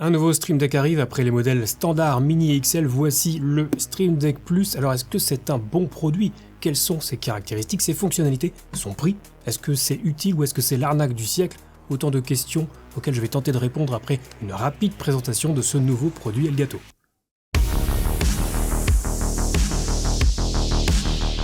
Un nouveau Stream Deck arrive après les modèles standard, mini et XL, voici le Stream Deck Plus. Alors est-ce que c'est un bon produit? Quelles sont ses caractéristiques, ses fonctionnalités, son prix? Est-ce que c'est utile ou est-ce que c'est l'arnaque du siècle? Autant de questions auxquelles je vais tenter de répondre après une rapide présentation de ce nouveau produit Elgato.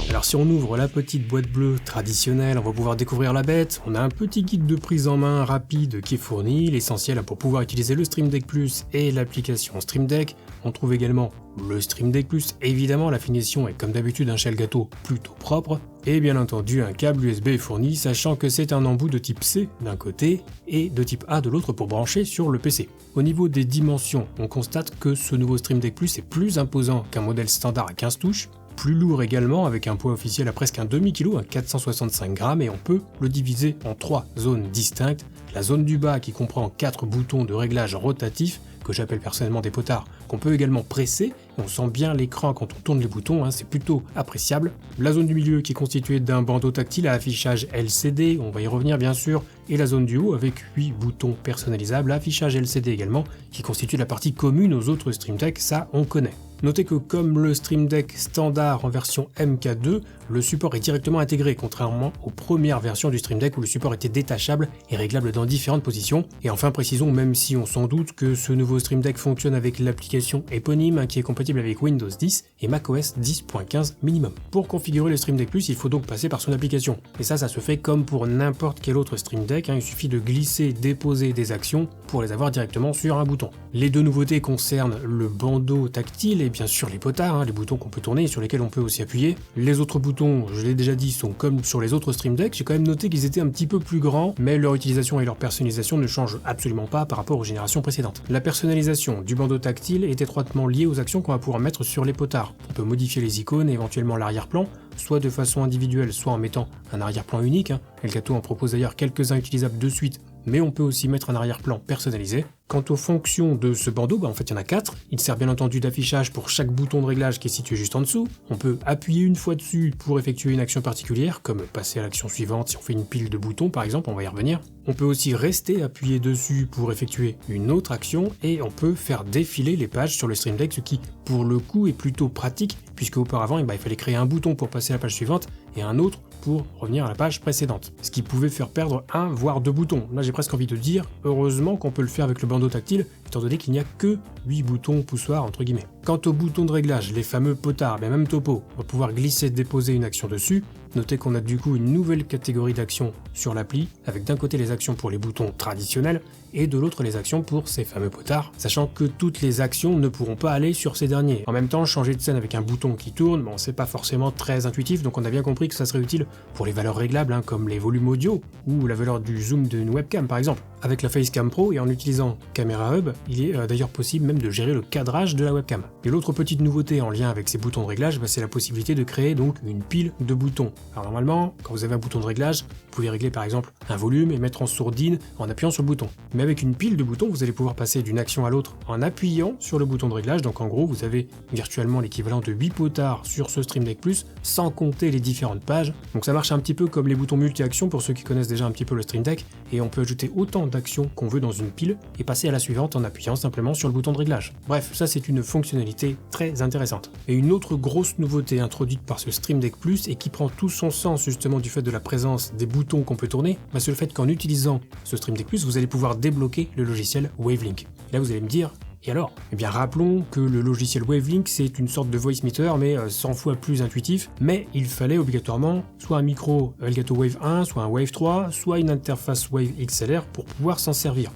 Alors si on ouvre la petite boîte bleue traditionnelle, on va pouvoir découvrir la bête, on a un petit guide de prise en main rapide qui est fourni, l'essentiel pour pouvoir utiliser le Stream Deck Plus et l'application Stream Deck. On trouve également le Stream Deck Plus, évidemment la finition est comme d'habitude chez Elgato plutôt propre, et bien entendu un câble USB est fourni, sachant que c'est un embout de type C d'un côté et de type A de l'autre pour brancher sur le PC. Au niveau des dimensions, on constate que ce nouveau Stream Deck Plus est plus imposant qu'un modèle standard à 15 touches, plus lourd également avec un poids officiel à presque un demi-kilo, à 465 grammes, et on peut le diviser en 3 zones distinctes. La zone du bas qui comprend 4 boutons de réglage rotatifs, que j'appelle personnellement des potards, qu'on peut également presser, on sent bien l'écran quand on tourne les boutons, c'est plutôt appréciable. La zone du milieu qui est constituée d'un bandeau tactile à affichage LCD, on va y revenir bien sûr, et la zone du haut avec 8 boutons personnalisables, affichage LCD également, qui constitue la partie commune aux autres Stream Deck, ça on connaît. Notez que comme le Stream Deck standard en version MK2, le support est directement intégré, contrairement aux premières versions du Stream Deck où le support était détachable et réglable dans différentes positions. Et enfin précisons, même si on s'en doute, que ce nouveau Stream Deck fonctionne avec l'application éponyme qui est compatible avec Windows 10 et macOS 10.15 minimum. Pour configurer le Stream Deck Plus, il faut donc passer par son application. Et ça se fait comme pour n'importe quel autre Stream Deck, il suffit de glisser, déposer des actions pour les avoir directement sur un bouton. Les deux nouveautés concernent le bandeau tactile et bien sûr les potards, les boutons qu'on peut tourner et sur lesquels on peut aussi appuyer. Les autres boutons, je l'ai déjà dit, sont comme sur les autres Stream Deck. J'ai quand même noté qu'ils étaient un petit peu plus grands, mais leur utilisation et leur personnalisation ne changent absolument pas par rapport aux générations précédentes. La personnalisation du bandeau tactile est étroitement liée aux actions qu'on va pouvoir mettre sur les potards. On peut modifier les icônes et éventuellement l'arrière-plan, soit de façon individuelle, soit en mettant un arrière-plan unique. Elgato en propose d'ailleurs quelques-uns utilisables de suite, mais on peut aussi mettre un arrière-plan personnalisé. Quant aux fonctions de ce bandeau, en fait il y en a 4. Il sert bien entendu d'affichage pour chaque bouton de réglage qui est situé juste en dessous. On peut appuyer une fois dessus pour effectuer une action particulière, comme passer à l'action suivante si on fait une pile de boutons par exemple, on va y revenir. On peut aussi rester appuyé dessus pour effectuer une autre action, et on peut faire défiler les pages sur le Stream Deck, ce qui pour le coup est plutôt pratique, puisque auparavant il fallait créer un bouton pour passer à la page suivante et un autre pour revenir à la page précédente, ce qui pouvait faire perdre un voire 2 boutons. Là j'ai presque envie de dire, heureusement qu'on peut le faire avec le bandeau tactile, étant donné qu'il n'y a que 8 boutons poussoirs entre guillemets. Quant aux boutons de réglage, les fameux potards, même topo, on va pouvoir glisser et déposer une action dessus. Notez qu'on a du coup une nouvelle catégorie d'actions sur l'appli, avec d'un côté les actions pour les boutons traditionnels, et de l'autre les actions pour ces fameux potards, sachant que toutes les actions ne pourront pas aller sur ces derniers. En même temps, changer de scène avec un bouton qui tourne, c'est pas forcément très intuitif, donc on a bien compris que ça serait utile pour les valeurs réglables, comme les volumes audio, ou la valeur du zoom d'une webcam par exemple. Avec la Facecam Pro et en utilisant Camera Hub, il est d'ailleurs possible même de gérer le cadrage de la webcam. Et l'autre petite nouveauté en lien avec ces boutons de réglage, c'est la possibilité de créer donc une pile de boutons. Alors normalement, quand vous avez un bouton de réglage, vous pouvez régler par exemple un volume et mettre en sourdine en appuyant sur le bouton. Mais avec une pile de boutons, vous allez pouvoir passer d'une action à l'autre en appuyant sur le bouton de réglage. Donc en gros, vous avez virtuellement l'équivalent de 8 potards sur ce Stream Deck Plus, sans compter les différentes pages. Donc ça marche un petit peu comme les boutons multi-actions pour ceux qui connaissent déjà un petit peu le Stream Deck, et on peut ajouter autant d'actions qu'on veut dans une pile et passer à la suivante en appuyant simplement sur le bouton de réglage. Bref, ça c'est une fonctionnalité très intéressante. Et une autre grosse nouveauté introduite par ce Stream Deck Plus et qui prend tout son sens justement du fait de la présence des boutons qu'on peut tourner, c'est le fait qu'en utilisant ce Stream Deck Plus, vous allez pouvoir débloquer le logiciel Wavelink. Et là vous allez me dire, et alors? Rappelons que le logiciel Wavelink c'est une sorte de voice meter mais 100 fois plus intuitif, mais il fallait obligatoirement soit un micro Elgato Wave 1, soit un Wave 3, soit une interface Wave XLR pour pouvoir s'en servir.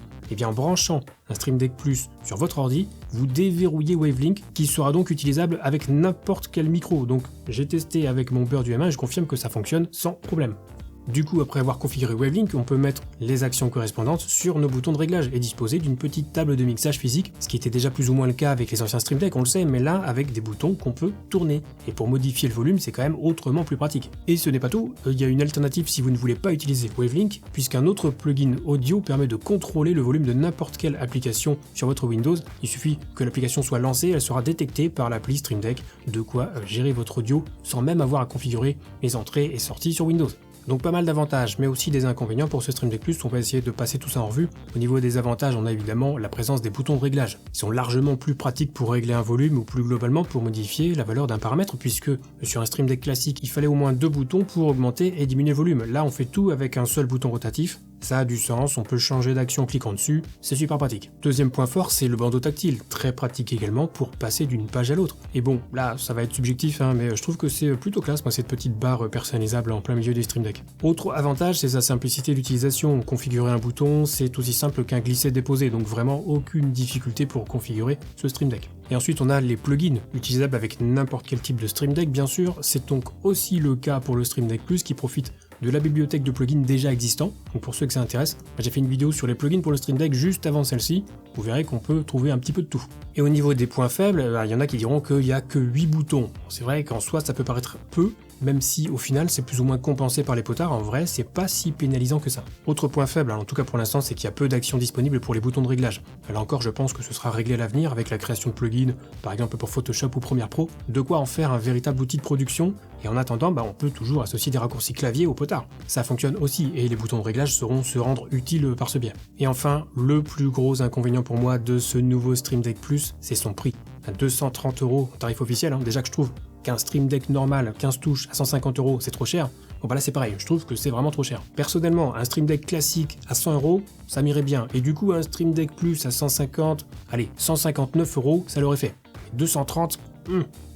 En branchant un Stream Deck Plus sur votre ordi, vous déverrouillez Wavelink qui sera donc utilisable avec n'importe quel micro. Donc j'ai testé avec mon Bird du M1 et je confirme que ça fonctionne sans problème. Du coup, après avoir configuré Wavelink, on peut mettre les actions correspondantes sur nos boutons de réglage et disposer d'une petite table de mixage physique, ce qui était déjà plus ou moins le cas avec les anciens Stream Deck, on le sait, mais là avec des boutons qu'on peut tourner. Et pour modifier le volume, c'est quand même autrement plus pratique. Et ce n'est pas tout, il y a une alternative si vous ne voulez pas utiliser Wavelink, puisqu'un autre plugin audio permet de contrôler le volume de n'importe quelle application sur votre Windows. Il suffit que l'application soit lancée, elle sera détectée par l'appli Stream Deck, de quoi gérer votre audio sans même avoir à configurer les entrées et sorties sur Windows. Donc pas mal d'avantages, mais aussi des inconvénients pour ce Stream Deck Plus, on va essayer de passer tout ça en revue. Au niveau des avantages, on a évidemment la présence des boutons de réglage. Ils sont largement plus pratiques pour régler un volume ou plus globalement pour modifier la valeur d'un paramètre, puisque sur un Stream Deck classique, il fallait au moins 2 boutons pour augmenter et diminuer le volume. Là, on fait tout avec un seul bouton rotatif. Ça a du sens, on peut changer d'action en cliquant dessus, c'est super pratique. Deuxième point fort, c'est le bandeau tactile, très pratique également pour passer d'une page à l'autre. Et bon, là, ça va être subjectif, mais je trouve que c'est plutôt classe, moi, cette petite barre personnalisable en plein milieu des Stream Deck. Autre avantage, c'est sa simplicité d'utilisation. Configurer un bouton, c'est aussi simple qu'un glisser-déposer, donc vraiment aucune difficulté pour configurer ce Stream Deck. Et ensuite, on a les plugins, utilisables avec n'importe quel type de Stream Deck, bien sûr. C'est donc aussi le cas pour le Stream Deck Plus, qui profite de la bibliothèque de plugins déjà existants. Donc pour ceux que ça intéresse, j'ai fait une vidéo sur les plugins pour le Stream Deck juste avant celle-ci. Vous verrez qu'on peut trouver un petit peu de tout. Et au niveau des points faibles, il y en a qui diront qu'il n'y a que 8 boutons. C'est vrai qu'en soi, ça peut paraître peu, même si au final c'est plus ou moins compensé par les potards, en vrai c'est pas si pénalisant que ça. Autre point faible, en tout cas pour l'instant, c'est qu'il y a peu d'actions disponibles pour les boutons de réglage. Là encore, je pense que ce sera réglé à l'avenir avec la création de plugins, par exemple pour Photoshop ou Premiere Pro, de quoi en faire un véritable outil de production, et en attendant, on peut toujours associer des raccourcis clavier au potard. Ça fonctionne aussi, et les boutons de réglage sauront se rendre utiles par ce biais. Et enfin, le plus gros inconvénient pour moi de ce nouveau Stream Deck Plus, c'est son prix. À 230 € tarif officiel, déjà que je trouve qu'un Stream Deck normal, 15 touches à 150 €, c'est trop cher. Bon là c'est pareil, je trouve que c'est vraiment trop cher. Personnellement, un Stream Deck classique à 100 €, ça m'irait bien. Et du coup, un Stream Deck Plus à 159 €, ça l'aurait fait. 230,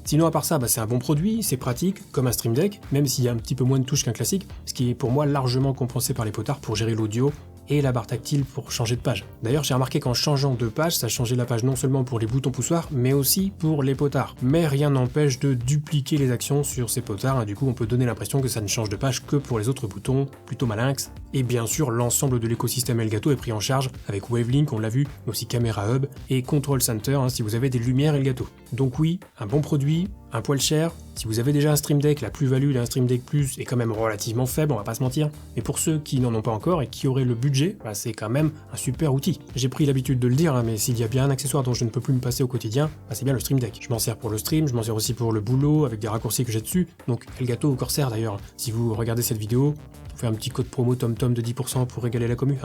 Sinon à part ça, c'est un bon produit, c'est pratique, comme un Stream Deck, même s'il y a un petit peu moins de touches qu'un classique, ce qui est pour moi largement compensé par les potards pour gérer l'audio, et la barre tactile pour changer de page. D'ailleurs, j'ai remarqué qu'en changeant de page, ça changeait la page non seulement pour les boutons poussoirs, mais aussi pour les potards. Mais rien n'empêche de dupliquer les actions sur ces potards, du coup on peut donner l'impression que ça ne change de page que pour les autres boutons, plutôt malinx. Et bien sûr, l'ensemble de l'écosystème Elgato est pris en charge, avec Wavelink, on l'a vu, mais aussi Camera Hub, et Control Center, si vous avez des lumières Elgato. Donc oui, un bon produit, un poil cher. Si vous avez déjà un Stream Deck, la plus-value d'un Stream Deck Plus est quand même relativement faible, on va pas se mentir. Mais pour ceux qui n'en ont pas encore et qui auraient le budget, c'est quand même un super outil. J'ai pris l'habitude de le dire, mais s'il y a bien un accessoire dont je ne peux plus me passer au quotidien, c'est bien le Stream Deck. Je m'en sers pour le stream, je m'en sers aussi pour le boulot, avec des raccourcis que j'ai dessus. Donc Elgato ou Corsair d'ailleurs, si vous regardez cette vidéo, vous faites un petit code promo TomTom de 10% pour régaler la commu,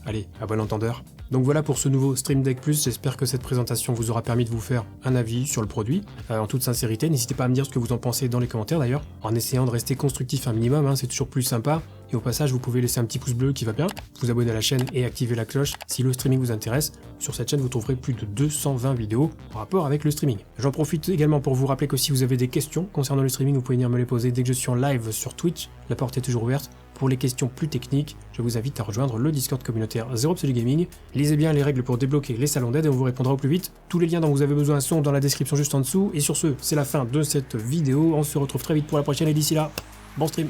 Allez, à bon entendeur. Donc voilà pour ce nouveau Stream Deck Plus, j'espère que cette présentation vous aura permis de vous faire un avis sur le produit. En toute sincérité, n'hésitez pas à me dire ce que vous en pensez dans les commentaires d'ailleurs, en essayant de rester constructif un minimum, c'est toujours plus sympa. Et au passage, vous pouvez laisser un petit pouce bleu qui va bien, vous abonner à la chaîne et activer la cloche si le streaming vous intéresse. Sur cette chaîne, vous trouverez plus de 220 vidéos en rapport avec le streaming. J'en profite également pour vous rappeler que si vous avez des questions concernant le streaming, vous pouvez venir me les poser dès que je suis en live sur Twitch. La porte est toujours ouverte. Pour les questions plus techniques, je vous invite à rejoindre le Discord communautaire Zero Absolute Gaming. Lisez bien les règles pour débloquer les salons d'aide et on vous répondra au plus vite. Tous les liens dont vous avez besoin sont dans la description juste en dessous. Et sur ce, c'est la fin de cette vidéo. On se retrouve très vite pour la prochaine et d'ici là, bon stream!